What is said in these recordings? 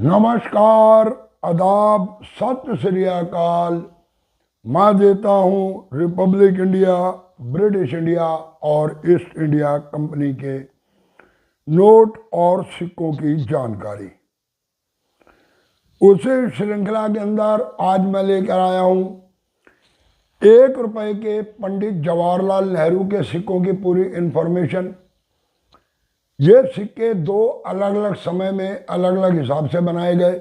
नमस्कार, आदाब, सत श्री अकाल। मैं देता हूँ रिपब्लिक इंडिया, ब्रिटिश इंडिया और ईस्ट इंडिया कंपनी के नोट और सिक्कों की जानकारी। उसी श्रृंखला के अंदर आज मैं लेकर आया हूँ 1 रुपए के पंडित जवाहरलाल नेहरू के सिक्कों की पूरी इंफॉर्मेशन। ये सिक्के दो अलग अलग समय में अलग अलग हिसाब से बनाए गए।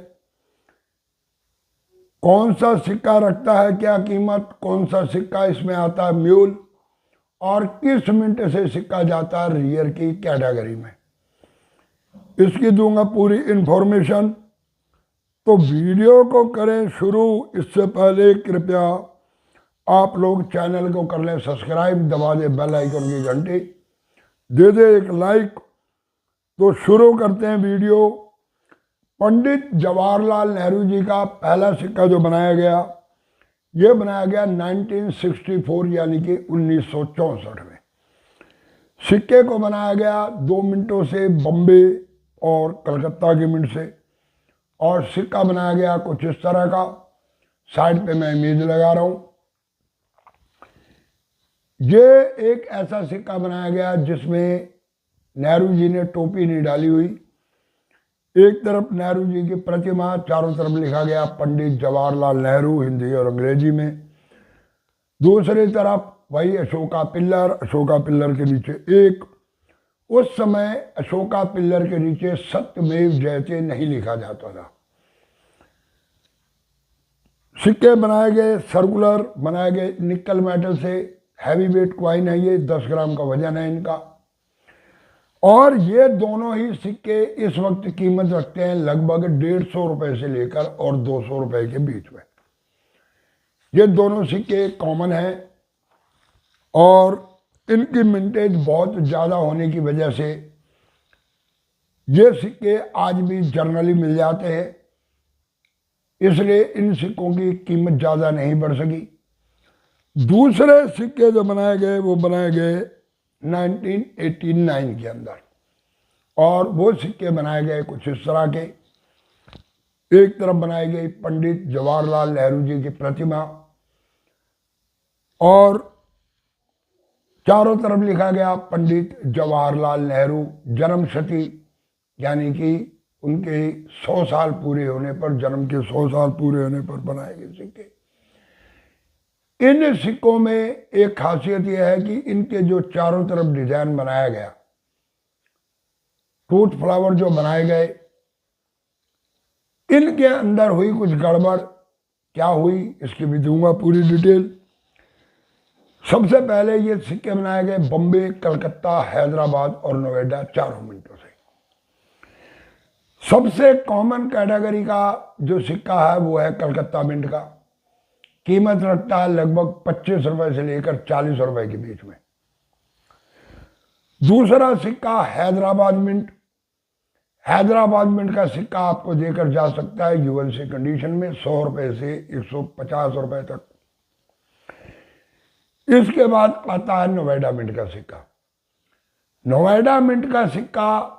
कौन सा सिक्का रखता है क्या कीमत, कौन सा सिक्का इसमें आता है म्यूल, और किस मिनट से सिक्का जाता है रियर की कैटेगरी में, इसकी दूंगा पूरी इंफॉर्मेशन। तो वीडियो को करें शुरू। इससे पहले कृपया आप लोग चैनल को कर लें सब्सक्राइब, दबा दे बेल आइकन की घंटी, दे दे एक लाइक। तो शुरू करते हैं वीडियो। पंडित जवाहरलाल नेहरू जी का पहला सिक्का जो बनाया गया, ये बनाया गया 1964 यानी कि 1964 में। सिक्के को बनाया गया 2 मिनटों से, बम्बे और कलकत्ता की मिनट से। और सिक्का बनाया गया कुछ इस तरह का। साइड पे मैं इमेज लगा रहा हूँ। ये एक ऐसा सिक्का बनाया गया जिसमें नेहरू जी ने टोपी नहीं डाली हुई। एक तरफ नेहरू जी की प्रतिमा, चारों तरफ लिखा गया पंडित जवाहरलाल नेहरू हिंदी और अंग्रेजी में। दूसरी तरफ वही अशोका पिल्लर के नीचे एक। उस समय अशोका पिल्लर के नीचे सत्यमेव जयते नहीं लिखा जाता था। सिक्के बनाए गए सर्कुलर, बनाए गए निकल मेटल से। हैवी वेट क्वाइन है ये, 10 ग्राम का वजन है इनका। और ये दोनों ही सिक्के इस वक्त कीमत रखते हैं लगभग 150 रुपए से लेकर और 200 रुपए के बीच में। ये दोनों सिक्के कॉमन हैं और इनकी मिंटेज बहुत ज़्यादा होने की वजह से ये सिक्के आज भी जर्नली मिल जाते हैं। इसलिए इन सिक्कों की कीमत ज़्यादा नहीं बढ़ सकी। दूसरे सिक्के जो बनाए गए वो बनाए गए 1989 के अंदर, और वो सिक्के बनाए गए कुछ इस तरह के। एक तरफ बनाई गई पंडित जवाहरलाल नेहरू जी की प्रतिमा और चारों तरफ लिखा गया पंडित जवाहरलाल नेहरू जन्म शती, यानी कि उनके 100 साल पूरे होने पर, जन्म के 100 साल पूरे होने पर बनाए गए सिक्के। इन सिक्कों में एक खासियत यह है कि इनके जो चारों तरफ डिजाइन बनाया गया, फ्रूट फ्लावर जो बनाए गए, इनके अंदर हुई कुछ गड़बड़। क्या हुई इसकी भी दूंगा पूरी डिटेल। सबसे पहले ये सिक्के बनाए गए बम्बे, कलकत्ता, हैदराबाद और नोएडा, चारों मिनटों से। सबसे कॉमन कैटेगरी का जो सिक्का है वो है कलकत्ता मिंट का। कीमत रखता है लगभग 25 रुपए से लेकर 40 रुपए के बीच में। दूसरा सिक्का हैदराबाद मिंट। हैदराबाद मिंट का सिक्का आपको देकर जा सकता है यूएनसी कंडीशन में 100 रुपए से 150 रुपए तक। इसके बाद आता है नोएडा मिंट का सिक्का। नोएडा मिंट का सिक्का,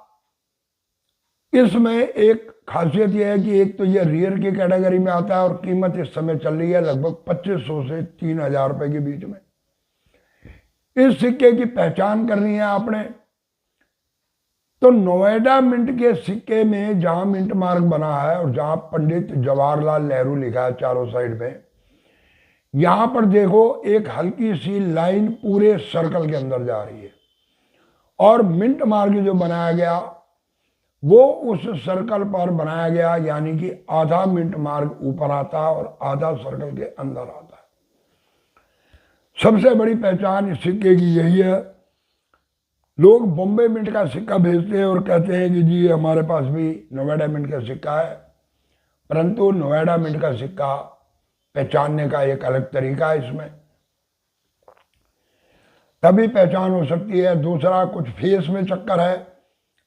इसमें एक खासियत यह है कि एक तो यह रियर की कैटेगरी में आता है और कीमत इस समय चल रही है लगभग 2500 से 3000 रुपए के बीच में। इस सिक्के की पहचान करनी है आपने, तो नोएडा मिंट के सिक्के में जहां मिंट मार्क बना है और जहां पंडित जवाहरलाल नेहरू लिखा है चारों साइड में, यहां पर देखो एक हल्की सी लाइन पूरे सर्कल के अंदर जा रही है और मिंट मार्क जो बनाया गया वो उस सर्कल पर बनाया गया, यानी कि आधा मिंट मार्क ऊपर आता है और आधा सर्कल के अंदर आता है। सबसे बड़ी पहचान इस सिक्के की यही है। लोग बॉम्बे मिंट का सिक्का भेजते हैं और कहते हैं कि जी हमारे पास भी नोएडा मिंट का सिक्का है, परंतु नोएडा मिंट का सिक्का पहचानने का एक अलग तरीका है। इसमें तभी पहचान हो सकती है। दूसरा कुछ फेस में चक्कर है।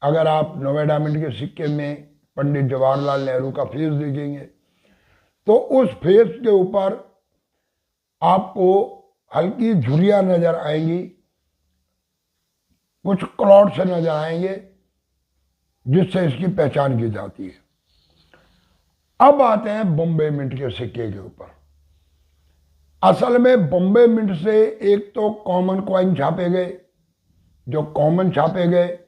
अगर आप नोएडा मिंट के सिक्के में पंडित जवाहरलाल नेहरू का फेस देखेंगे तो उस फेस के ऊपर आपको हल्की झुर्रियां नजर आएंगी, कुछ क्लॉट से नजर आएंगे, जिससे इसकी पहचान की जाती है। अब आते हैं बॉम्बे मिंट के सिक्के के ऊपर। असल में बॉम्बे मिंट से एक तो कॉमन कॉइन छापे गए, जो कॉमन छापे गए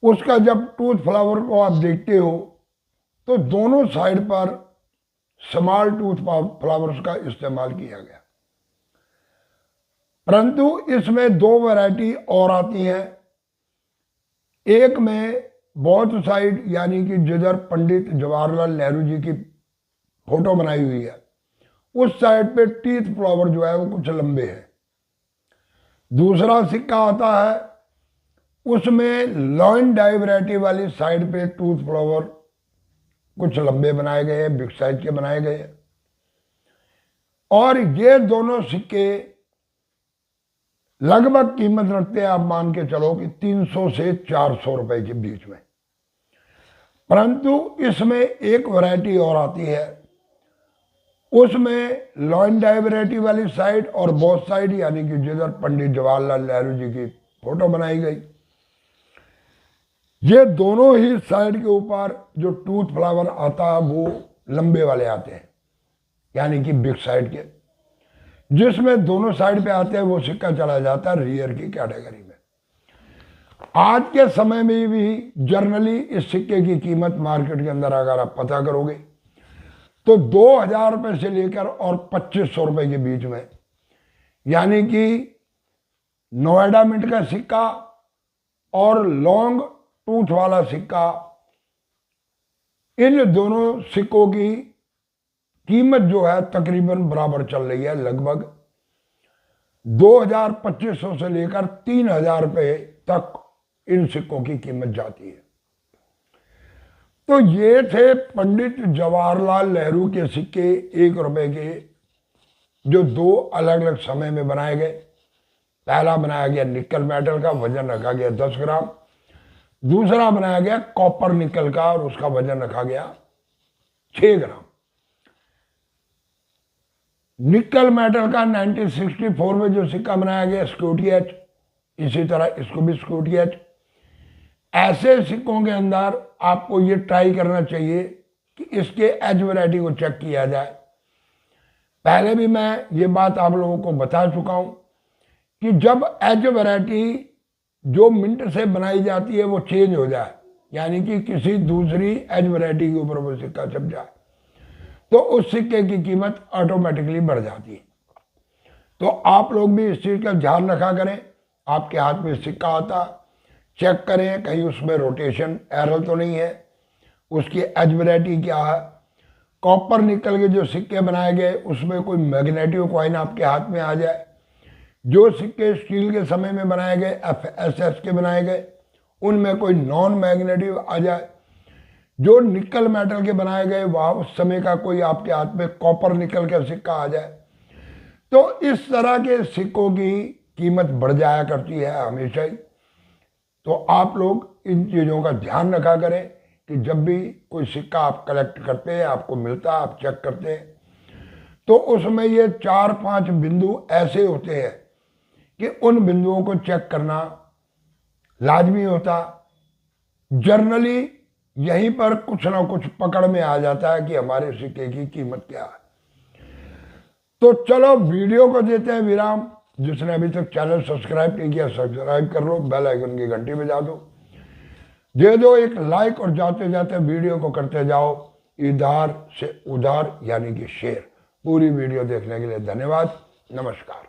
उसका जब टूथ फ्लावर को आप देखते हो तो दोनों साइड पर स्मॉल टूथ फ्लावर्स का इस्तेमाल किया गया, परंतु इसमें दो वैरायटी और आती हैं। एक में बोथ साइड यानी कि जिधर पंडित जवाहरलाल नेहरू जी की फोटो बनाई हुई है उस साइड पे टीथ फ्लावर जो है वो कुछ लंबे हैं। दूसरा सिक्का आता है उसमें लॉइन डाई वैरायटी वाली साइड पे टूथ फ्लावर कुछ लंबे बनाए गए हैं, बिग साइज के बनाए गए हैं। और ये दोनों सिक्के लगभग कीमत रखते हैं, आप मान के चलो कि 300 से 400 रुपए के बीच में। परंतु इसमें एक वैरायटी और आती है, उसमें लॉइन डाई वैरायटी वाली साइड और बोथ साइड यानी कि जिधर पंडित जवाहरलाल नेहरू जी की फोटो बनाई गई, ये दोनों ही साइड के ऊपर जो टूथ फ्लावर आता है वो लंबे वाले आते हैं, यानी कि बिग साइड के। जिसमें दोनों साइड पे आते हैं वो सिक्का चला जाता है रियर की कैटेगरी में। आज के समय में भी जर्नली इस सिक्के की कीमत मार्केट के अंदर अगर आप पता करोगे तो 2000 रुपए से लेकर और 2500 रुपए के बीच में, यानी कि नोएडा मिंट का सिक्का और लॉन्ग टूथ वाला सिक्का, इन दोनों सिक्कों की कीमत जो है तकरीबन बराबर चल रही है। लगभग 2200 से लेकर 3000 रुपए तक इन सिक्कों की कीमत जाती है। तो ये थे पंडित जवाहरलाल नेहरू के सिक्के 1 रुपए के, जो दो अलग अलग समय में बनाए गए। पहला बनाया गया निकल मेटल का, वजन रखा गया 10 ग्राम। दूसरा बनाया गया कॉपर निकल का और उसका वजन रखा गया 6 ग्राम। निकल मेटल का 1964 में जो सिक्का बनाया गया स्कूटी एच, इसी तरह इसको भी स्कूटी एच। ऐसे सिक्कों के अंदर आपको ये ट्राई करना चाहिए कि इसके एज वैरायटी को चेक किया जाए। पहले भी मैं ये बात आप लोगों को बता चुका हूं कि जब एज वैरायटी जो मिंट से बनाई जाती है वो चेंज हो जाए, यानी कि किसी दूसरी एज वैरायटी के ऊपर वो सिक्का छप जाए, तो उस सिक्के की कीमत ऑटोमेटिकली बढ़ जाती है। तो आप लोग भी इस चीज़ का ध्यान रखा करें। आपके हाथ में सिक्का आता, चेक करें कहीं उसमें रोटेशन एरर तो नहीं है, उसकी एज वैरायटी क्या है। कॉपर निकल के जो सिक्के बनाए गए उसमें कोई मैग्नेटिक कॉइन आपके हाथ में आ जाए। जो सिक्के स्टील के समय में बनाए गए, FSS के बनाए गए, उनमें कोई नॉन मैग्नेटिक आ जाए। जो निकल मेटल के बनाए गए वह उस समय का कोई आपके हाथ में कॉपर निकल का सिक्का आ जाए, तो इस तरह के सिक्कों की कीमत बढ़ जाया करती है हमेशा ही। तो आप लोग इन चीज़ों का ध्यान रखा करें कि जब भी कोई सिक्का आप कलेक्ट करते हैं, आपको मिलता है, आप चेक करते हैं, तो उसमें ये 4-5 बिंदु ऐसे होते हैं कि उन बिंदुओं को चेक करना लाजमी होता। जर्नली यहीं पर कुछ ना कुछ पकड़ में आ जाता है कि हमारे सिक्के की कीमत क्या है। तो चलो वीडियो को देते हैं विराम। जिसने अभी तक चैनल सब्सक्राइब नहीं किया सब्सक्राइब कर लो, बेल आइकन की घंटी बजा दो, दे दो एक लाइक और जाते जाते वीडियो को करते जाओ इधर से उधर यानी कि शेयर। पूरी वीडियो देखने के लिए धन्यवाद। नमस्कार।